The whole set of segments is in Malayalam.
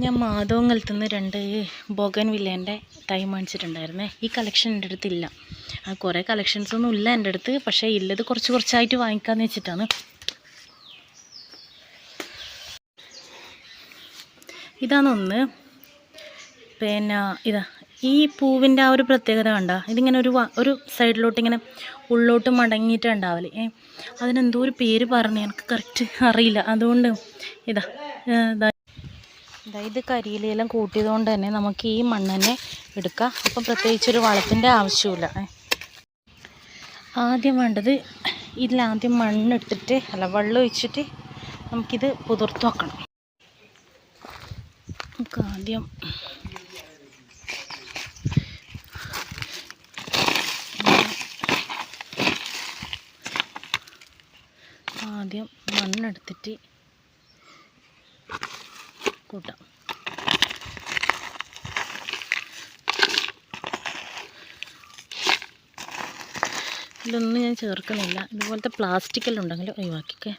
ഞാൻ മാധവങ്കലത്തുനിന്ന് 2 ബോഗൻവില്ലേൻ്റെ തൈ വാങ്ങിച്ചിട്ടുണ്ടായിരുന്നേ. ഈ കളക്ഷൻ എൻ്റെ അടുത്തില്ല. കുറേ കളക്ഷൻസൊന്നും ഇല്ല എൻ്റെ അടുത്ത്, പക്ഷേ ഉള്ളത് കുറച്ചായിട്ട് വാങ്ങിക്കാമെന്ന് വെച്ചിട്ടാണ്. ഇതാണ് ഒന്ന്. പിന്നെ ഇതാ ഈ പൂവിൻ്റെ ആ ഒരു പ്രത്യേകത കണ്ട, ഇതിങ്ങനെ ഒരു സൈഡിലോട്ട് ഇങ്ങനെ ഉള്ളോട്ട് മടങ്ങിയിട്ടുണ്ടാവല്. അതിനെന്തോ ഒരു പേര് പറഞ്ഞു, എനിക്ക് കറക്റ്റ് അറിയില്ല. അതുകൊണ്ട് ഇതാ ഇത് കരിയിലെല്ലാം കൂട്ടിയതുകൊണ്ട് തന്നെ നമുക്ക് ഈ മണ്ണ് തന്നെ എടുക്കാം. അപ്പം പ്രത്യേകിച്ചൊരു വളത്തിൻ്റെ ആവശ്യമില്ല. ആദ്യം വേണ്ടത് ഇതിലാദ്യം മണ്ണിട്ടിട്ട് വെള്ളം ഒഴിച്ചിട്ട് നമുക്കിത് പുതിർത്ത് വെക്കണം. നമുക്ക് ആദ്യം മണ്ണെടുത്തിട്ട് കൂട്ടാം. ഇതൊന്നും ഞാൻ ചേർക്കുന്നില്ല. ഇതുപോലത്തെ പ്ലാസ്റ്റിക്കെല്ലാം ഉണ്ടെങ്കിൽ ഒഴിവാക്കിക്കേ.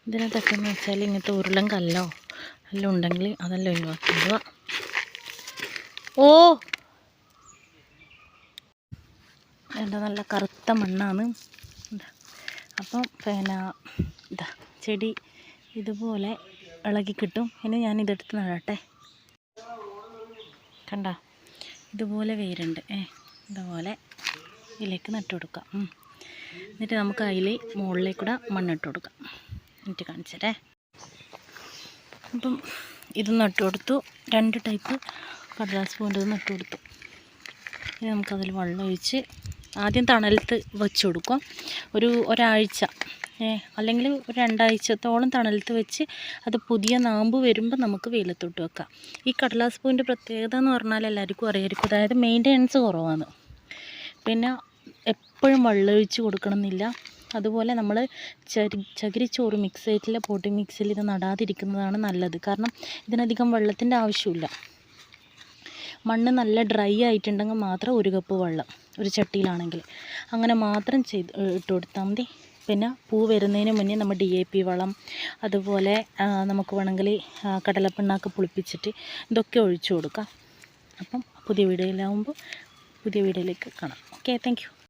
ഇതിനകത്തൊക്കെയെന്ന് വെച്ചാൽ ഇങ്ങനത്തെ ഉരുളൻ കല്ലോ എല്ലാം ഉണ്ടെങ്കിൽ അതെല്ലാം ഒഴിവാക്കുക. എൻ്റെ നല്ല കറുത്ത മണ്ണാണ്. അപ്പം പിന്നെ ഇതാ ചെടി ഇതുപോലെ ഇളകി കിട്ടും. ഇനി ഞാൻ ഇതെടുത്ത് നടട്ടെ. കണ്ട, ഇതുപോലെ വേരുണ്ട്. ഇതുപോലെ ഇതിലേക്ക് നട്ടു കൊടുക്കാം. എന്നിട്ട് നമുക്ക് അതിൽ മുകളിലേക്കൂടെ മണ്ണിട്ട് കൊടുക്കാം. എന്നിട്ട് കാണിച്ചേ. അപ്പം ഇത് നട്ടു കൊടുത്തു. 2 ടൈപ്പ് കടലാസ് പൂവിൻ്റെ നട്ടു കൊടുത്തു. ഇനി നമുക്കതിൽ വെള്ളം ഒഴിച്ച് ആദ്യം തണലത്ത് വെച്ച് കൊടുക്കും. ഒരാഴ്ച അല്ലെങ്കിൽ ഒരു 2 ആഴ്ചത്തോളം തണലത്ത് വെച്ച് അത് പുതിയ നാമ്പ് വരുമ്പോൾ നമുക്ക് വെയിലത്തോട്ട് വെക്കാം. ഈ കടലാസ് പൂവിൻ്റെ പ്രത്യേകത എന്ന് പറഞ്ഞാൽ എല്ലാവർക്കും അറിയായിരിക്കും. അതായത് മെയിൻ്റെനൻസ് കുറവാണ്. പിന്നെ എപ്പോഴും വെള്ളം ഒഴിച്ച് കൊടുക്കണമെന്നില്ല. അതുപോലെ നമ്മൾ ചകിരിച്ചോറ് മിക്സായിട്ടുള്ള പോട്ടി മിക്സിൽ ഇത് നടാതിരിക്കുന്നതാണ് നല്ലത്. കാരണം ഇതിനധികം വെള്ളത്തിൻ്റെ ആവശ്യമില്ല. മണ്ണ് നല്ല ഡ്രൈ ആയിട്ടുണ്ടെങ്കിൽ മാത്രം 1 കപ്പ് വെള്ളം ഒരു ചട്ടിയിലാണെങ്കിൽ അങ്ങനെ മാത്രം ഇട്ട് കൊടുത്താൽ മതി. പിന്നെ പൂ വരുന്നതിന് മുന്നേ നമ്മൾ DAP വളം, അതുപോലെ നമുക്ക് വേണമെങ്കിൽ കടലപ്പിണ്ണാക്ക് പുളിപ്പിച്ചിട്ട് ഇതൊക്കെ ഒഴിച്ചു കൊടുക്കാം. അപ്പം പുതിയ വീഡിയോയിലേക്ക് കാണാം. Okay, thank you.